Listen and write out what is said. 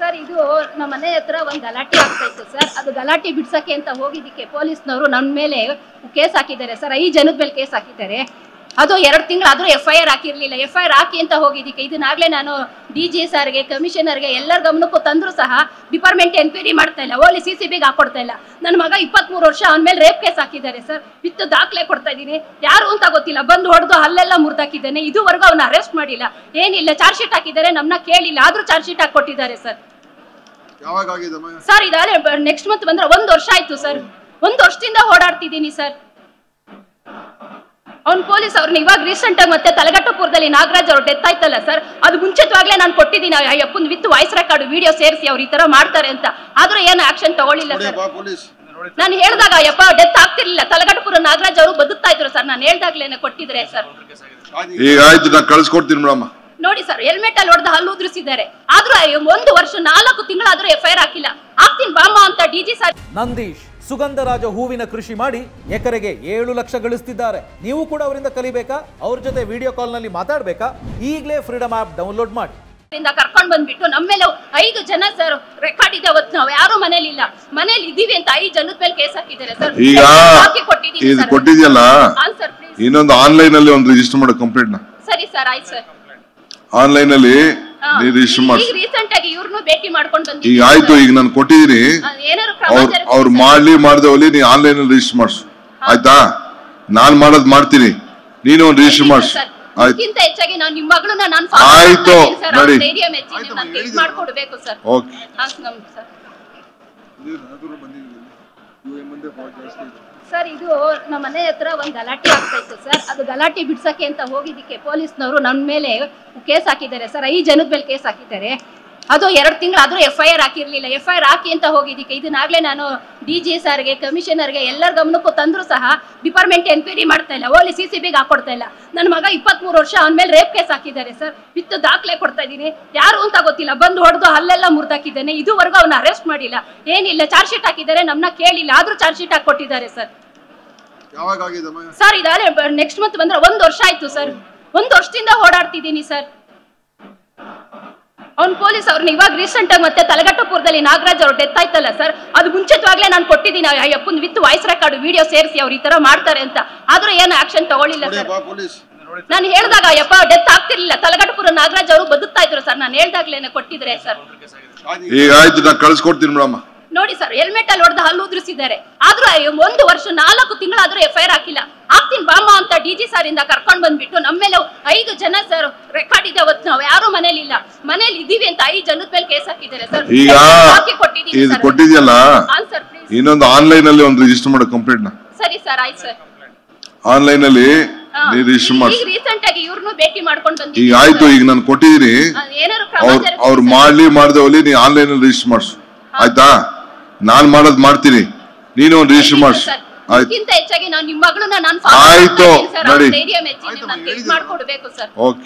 Sir ಇದು ನಮ್ಮ ಮನೆ ಹತ್ರ ಒಂದು ಗಲಾಟೆ ಆಗ್ತಾ ಇತ್ತು ಸರ್. ಅದು ಗಲಾಟೆ ಬಿಡ್ಸಕ್ಕೆ ಅಂತ ಹೋಗಿದ್ದಕ್ಕೆ ಪೊಲೀಸ್ನವರು ನನ್ನ ಮೇಲೆ ಕೇಸ್ ಹಾಕಿದ್ದಾರೆ ಸರ್. 5 ಜನದ ಮೇಲೆ ಕೇಸ್ ಹಾಕಿದ್ದಾರೆ. ಅದು 2 ತಿಂಗಳಾದ್ರೂ FIR ಹಾಕಿರ್ಲಿಲ್ಲ. FIR ಹಾಕಿ ಅಂತ ಹೋಗಿದ್ದಕ್ಕೆ ಇದನ್ನಾಗಲೇ ನಾನು DG ಸರ್ಗೆ, ಕಮಿಷನರ್ಗೆ ಎಲ್ಲರ ಗಮನಕ್ಕೂ ತಂದ್ರು ಸಹ ಡಿಪಾರ್ಟ್ಮೆಂಟ್ ಎನ್ಕ್ವೈರಿ ಮಾಡ್ತಾ ಇಲ್ಲ. ಓನ್ಲಿ CCBಗೆ ಹಾಕೊಡ್ತಾ ಇಲ್ಲ. ನನ್ನ ಮಗ 23 ವರ್ಷ ಅವನ ಮೇಲೆ ರೇಪ್ ಕೇಸ್ ಹಾಕಿದ್ದಾರೆ ಸರ್. ವಿತ್ ದಾಖಲೆ ಕೊಡ್ತಾ ಇದ್ದೀನಿ. ಯಾರು ಅಂತ ಗೊತ್ತಿಲ್ಲ, ಬಂದು ಹೊಡೆದು ಹಲ್ಲೆಲ್ಲ ಮುರಿದಾಕಿದ್ದಾನೆ. ಇದುವರೆಗೂ ಅವನ್ನ ಅರೆಸ್ಟ್ ಮಾಡಿಲ್ಲ, ಏನಿಲ್ಲ. ಚಾರ್ಜ್ ಶೀಟ್ ಹಾಕಿದ್ದಾರೆ, ನಮ್ಮನ್ನ ಕೇಳಿಲ್ಲ, ಆದ್ರೂ ಚಾರ್ಜ್ ಶೀಟ್ ಹಾಕೊಟ್ಟಿದ್ದಾರೆ ಸರ್. ಸರ್ ಇದಾದ್ರೆ ನೆಕ್ಸ್ಟ್ ಮಂತ್ ಬಂದ್ರೆ 1 ವರ್ಷ ಆಯ್ತು ಸರ್. 1 ವರ್ಷದಿಂದ ಓಡಾಡ್ತಿದ್ದೀನಿ ಸರ್. ಅವ್ನು ಪೊಲೀಸ್ ಅವ್ರನ್ನ ಇವಾಗ ರೀಸೆಂಟ್ ಆಗಿ ಮತ್ತೆ ತಲಗಟ್ಟಪುರದಲ್ಲಿ ನಾಗರಾಜ್ ಅವ್ರು ಡೆತ್ ಆಯ್ತಲ್ಲ ಸರ್, ಅದು ಮುಂಚಿತವಾಗ್ಲೇ ನಾನು ಕೊಟ್ಟಿದ್ದೀನಿ Ayyappan with voice record video ಸೇರಿಸಿ ಅವ್ರು ಈ ತರ ಮಾಡ್ತಾರೆ ಅಂತ. ಆದ್ರೂ ಏನು ಆಕ್ಷನ್ ತಗೊಳ್ಳಿಲ್ಲ ಸರ್. ನಾನು ಹೇಳಿದಾಗ ಅಯ್ಯಪ್ಪ ಡೆತ್ ಆಗ್ತಿರ್ಲಿಲ್ಲ, ತಲಗಟ್ಟಪುರ ನಾಗರಾಜ್ ಅವರು ಬದುಕ್ತಾ ಇದ್ರು ಸರ್. ನಾನು ಹೇಳ್ದಾಗ್ಲೇನೆ ಕೊಟ್ಟಿದ್ರೆ ಸರ್. ಈಗ ಆಯ್ತು, ನಾನು ಕಳ್ಸಿಕೊಡ್ತೀನಿ ಮೇಡಮ್. ನೋಡಿ ಸರ್, ಹೆಲ್ಮೆಟ್ ಅಲ್ಲಿ ಹೊಡೆದು ಹಲ್ಲು ಉದ್ರಿಸಿದ್ದಾರೆ. ಆದ್ರೂ 1 ವರ್ಷ 4 ತಿಂಗಳಾದ್ರೂ FIR ಹಾಕಿಲ್ಲ. ಆಗ್ತೀನಿ ಬಾಮ ಅಂತ DG ಸರ್. ನಂದೀಶ್ ಸುಗಂಧರಾಜ ಹೂವಿನ ಕೃಷಿ ಮಾಡಿ ಎಕರೆಗೆ 7 ಲಕ್ಷ ಗಳಿಸ್ತಿದ್ದಾರೆ. ನೀವು ಕೂಡ ಅವರಿಂದ ಕಲಿಬೇಕಾ? ಅವ್ರ ಜೊತೆ ವಿಡಿಯೋ ಕಾಲ್ ನಲ್ಲಿ ಮಾತಾಡ್ಬೇಕಾ? ಈಗಲೇ ಫ್ರೀಡಮ್ ಆಪ್ ಡೌನ್ಲೋಡ್ ಮಾಡಿ. ಕರ್ಕೊಂಡ್ ಬಂದ್ಬಿಟ್ಟು ನಮ್ಮ ಮೇಲೆ 5 ಜನ ಸರ್ ರೆಕಾರ್ಡ್ ಇದೆ. ಅವತ್ತು ನಾವು ಯಾರು ಮನೇಲಿ ಇಲ್ಲ, ಮನೇಲಿ ಇದೀವಿ ಅಂತ 5 ಜನದ ಮೇಲೆ ಕೇಸ್ ಹಾಕಿದ್ದಾರೆ ಸರ್. ಈಗ ಇದು ಕೊಟ್ಟಿದ್ಯಲ್ಲ, ಇನ್ನೊಂದು ಆನ್ಲೈನ್ ಅಲ್ಲಿ ಒಂದು ರಿಜಿಸ್ಟರ್ ಮಾಡೋ ಕಂಪ್ಲೇಂಟ್ ನ. ಸರಿ ಸರ್, ಆಯ್ತು ಸರ್. ಆನ್ಲೈನ್ ಅಲ್ಲಿ ರಿಜಿಸ್ಟರ್ ಮಾಡಿ. ಈಗ ರೀಸೆಂಟ್ ಆಗಿ ಇವ್ರನ್ನು ಭೇಟಿ ಮಾಡ್ಕೊಂಡು ಬಂದಿದ್ದೀನಿ. ಈಗ ಆಯ್ತು, ಈಗ ನಾನು ಕೊಟ್ಟಿದ್ದೀನಿ. ಅವ್ರು ಮಾಡದೆ ಹೋಗ್ಲಿ, ನೀ ಆನ್ಲೈನ್ ಅಲ್ಲಿ ರಿಜಿಸ್ಟರ್ ಮಾಡಿಸು. ಆಯ್ತಾ? ನಾನ್ ಮಾಡೋದ್ ಮಾಡ್ತೀನಿ, ನೀನು ಒಂದು ರಿಜಿಸ್ಟರ್ ಮಾಡಿಸು. ಅದಕ್ಕಿಂತ ಹೆಚ್ಚಾಗಿ ನಾನು ನಿಮ್ಮ ಮಗಳನ್ನ ನಾನು ಆಯ್ತು ನೋಡಿ ಮಾಡ್ಕೊಡ್ಬೇಕು ಸರ್. ಓಕೆ ಸರ್ ಇದು ನಮ್ಮ ಮನೆ ಹತ್ರ ಒಂದು ಗಲಾಟೆ ಆಗ್ತಾ ಇತ್ತು ಸರ್. ಅದು ಗಲಾಟೆ ಬಿಡ್ಸಕ್ಕೆ ಅಂತ ಹೋಗಿದ್ದಕ್ಕೆ ಪೊಲೀಸ್ನವರು ನನ್ನ ಮೇಲೆ ಕೇಸ್ ಹಾಕಿದ್ದಾರೆ ಸರ್. 5 ಜನದ ಮೇಲೆ ಕೇಸ್ ಹಾಕಿದ್ದಾರೆ. ಅದು 2 ತಿಂಗಳಾದ್ರೂ FIR ಹಾಕಿರ್ಲಿಲ್ಲ. FIR ಹಾಕಿ ಅಂತ ಹೋಗಿದ್ದಕ್ಕೆ ಇದನ್ನಾಗಲೇ ನಾನು DG ಸರ್ಗೆ, ಕಮಿಷನರ್ಗೆ ಎಲ್ಲರ ಗಮನಕ್ಕೂ ತಂದ್ರು ಸಹ ಡಿಪಾರ್ಟ್ಮೆಂಟ್ ಎನ್ಕ್ವೈರಿ ಮಾಡ್ತಾ ಇಲ್ಲ. ಓನ್ಲಿ CCBಗೆ ಹಾಕೊಡ್ತಾ ಇಲ್ಲ. ನನ್ನ ಮಗ 23 ವರ್ಷ ಅವನ ಮೇಲೆ ರೇಪ್ ಕೇಸ್ ಹಾಕಿದ್ದಾರೆ ಸರ್. ವಿತ್ ದಾಖಲೆ ಕೊಡ್ತಾ ಇದ್ದೀನಿ. ಯಾರು ಅಂತ ಗೊತ್ತಿಲ್ಲ, ಬಂದು ಹೊಡೆದು ಹಲ್ಲೆಲ್ಲ ಮುರಿದಾಕಿದ್ದಾನೆ. ಇದುವರೆಗೂ ಅವನ್ನ ಅರೆಸ್ಟ್ ಮಾಡಿಲ್ಲ, ಏನಿಲ್ಲ. ಚಾರ್ಜ್ ಶೀಟ್ ಹಾಕಿದ್ದಾರೆ, ನಮ್ಮನ್ನ ಕೇಳಿಲ್ಲ, ಆದ್ರೂ ಚಾರ್ಜ್ ಶೀಟ್ ಹಾಕೊಟ್ಟಿದ್ದಾರೆ ಸರ್. ಸರ್ ಇದಾದ್ರೆ ನೆಕ್ಸ್ಟ್ ಮಂತ್ ಬಂದ್ರೆ 1 ವರ್ಷ ಆಯ್ತು ಸರ್. 1 ವರ್ಷದಿಂದ ಓಡಾಡ್ತಿದ್ದೀನಿ ಸರ್. ಅವ್ನು ಪೊಲೀಸ್ ಅವ್ರನ್ನ ಇವಾಗ ರೀಸೆಂಟ್ ಆಗಿ ಮತ್ತೆ ತಲಗಟ್ಟಪುರದಲ್ಲಿ ನಾಗರಾಜ್ ಅವ್ರು ಡೆತ್ ಆಯ್ತಲ್ಲ ಸರ್, ಅದು ಮುಂಚಿತವಾಗ್ಲೇ ನಾನು ಕೊಟ್ಟಿದ್ದೀನಿ Ayyappan with voice record video ಸೇರಿಸಿ ಅವ್ರು ಈ ತರ ಮಾಡ್ತಾರೆ ಅಂತ. ಆದ್ರೂ ಏನು ಆಕ್ಷನ್ ತಗೊಳ್ಳಿಲ್ಲ ಸರ್. ನಾನು ಹೇಳಿದಾಗ ಅಯ್ಯಪ್ಪ ಡೆತ್ ಆಗ್ತಿರ್ಲಿಲ್ಲ, ತಲಗಟ್ಟಪುರ ನಾಗರಾಜ್ ಅವರು ಬದುಕ್ತಾ ಇದ್ರು ಸರ್. ನಾನು ಹೇಳ್ದಾಗ್ಲೇನೆ ಕೊಟ್ಟಿದ್ರೆ ಸರ್. ಈಗ ಆಯ್ತು, ನಾನು ಕಳ್ಸಿಕೊಡ್ತೀನಿ ಮೇಡಮ್. ನೋಡಿ ಸರ್, ಹೆಲ್ಮೆಟ್ ಅಲ್ಲಿ ಹೊಡೆದು ಹಲ್ಲು ಉದ್ರಿಸಿದ್ದಾರೆ. ಆದ್ರೂ 1 ವರ್ಷ 4 ತಿಂಗಳಾದ್ರೂ FIR ಹಾಕಿಲ್ಲ. ಆಗ್ತೀನಿ ಬಾಮ ಅಂತ DG ಸರ್ ಇಂದ ಕರ್ಕೊಂಡ್ ಬಂದ್ಬಿಟ್ಟು ನಮ್ಮ ಮೇಲೆ 5 ಜನ ಸರ್ ರೆಕಾರ್ಡ್ ಇದೆ. ಅವತ್ತು ನಾವು ಯಾರು ಮನೇಲಿ ಇಲ್ಲ, ಮನೇಲಿ ಇದೀವಿ ಅಂತ 5 ಜನದ ಮೇಲೆ ಕೇಸ್ ಹಾಕಿದ್ದಾರೆ ಸರ್. ಈಗ ಇದು ಕೊಟ್ಟಿದ್ಯಲ್ಲ, ಇನ್ನೊಂದು ಆನ್ಲೈನ್ ಅಲ್ಲಿ ಒಂದು ರಿಜಿಸ್ಟರ್ ಮಾಡೋ ಕಂಪ್ಲೇಂಟ್ ನ. ಸರಿ ಸರ್, ಆಯ್ತು ಸರ್. ಆನ್ಲೈನ್ ಅಲ್ಲಿ ರಿಜಿಸ್ಟರ್ ಮಾಡಿ. ಈಗ ರೀಸೆಂಟ್ ಆಗಿ ಇವ್ರನ್ನು ಭೇಟಿ ಮಾಡ್ಕೊಂಡು ಬಂದಿದ್ದೀನಿ. ಈಗ ಆಯ್ತು, ಈಗ ನಾನು ಕೊಟ್ಟಿದ್ದೀನಿ. ಅವ್ರು ಮಾಡದೆ ಹೋಗ್ಲಿ, ನೀ ಆನ್ಲೈನ್ ಅಲ್ಲಿ ರಿಜಿಸ್ಟರ್ ಮಾಡಿಸು. ಆಯ್ತಾ? ನಾನ್ ಮಾಡೋದ್ ಮಾಡ್ತೀನಿ, ನೀನು ಒಂದು ರಿಜಿಸ್ಟರ್ ಮಾಡಿಸು. ಅದಕ್ಕಿಂತ ಹೆಚ್ಚಾಗಿ ನಾನು ನಿಮ್ಮ ಮಗಳನ್ನ ನಾನು ಆಯ್ತು ನೋಡಿ ಮಾಡ್ಕೊಡ್ಬೇಕು ಸರ್. ಓಕೆ.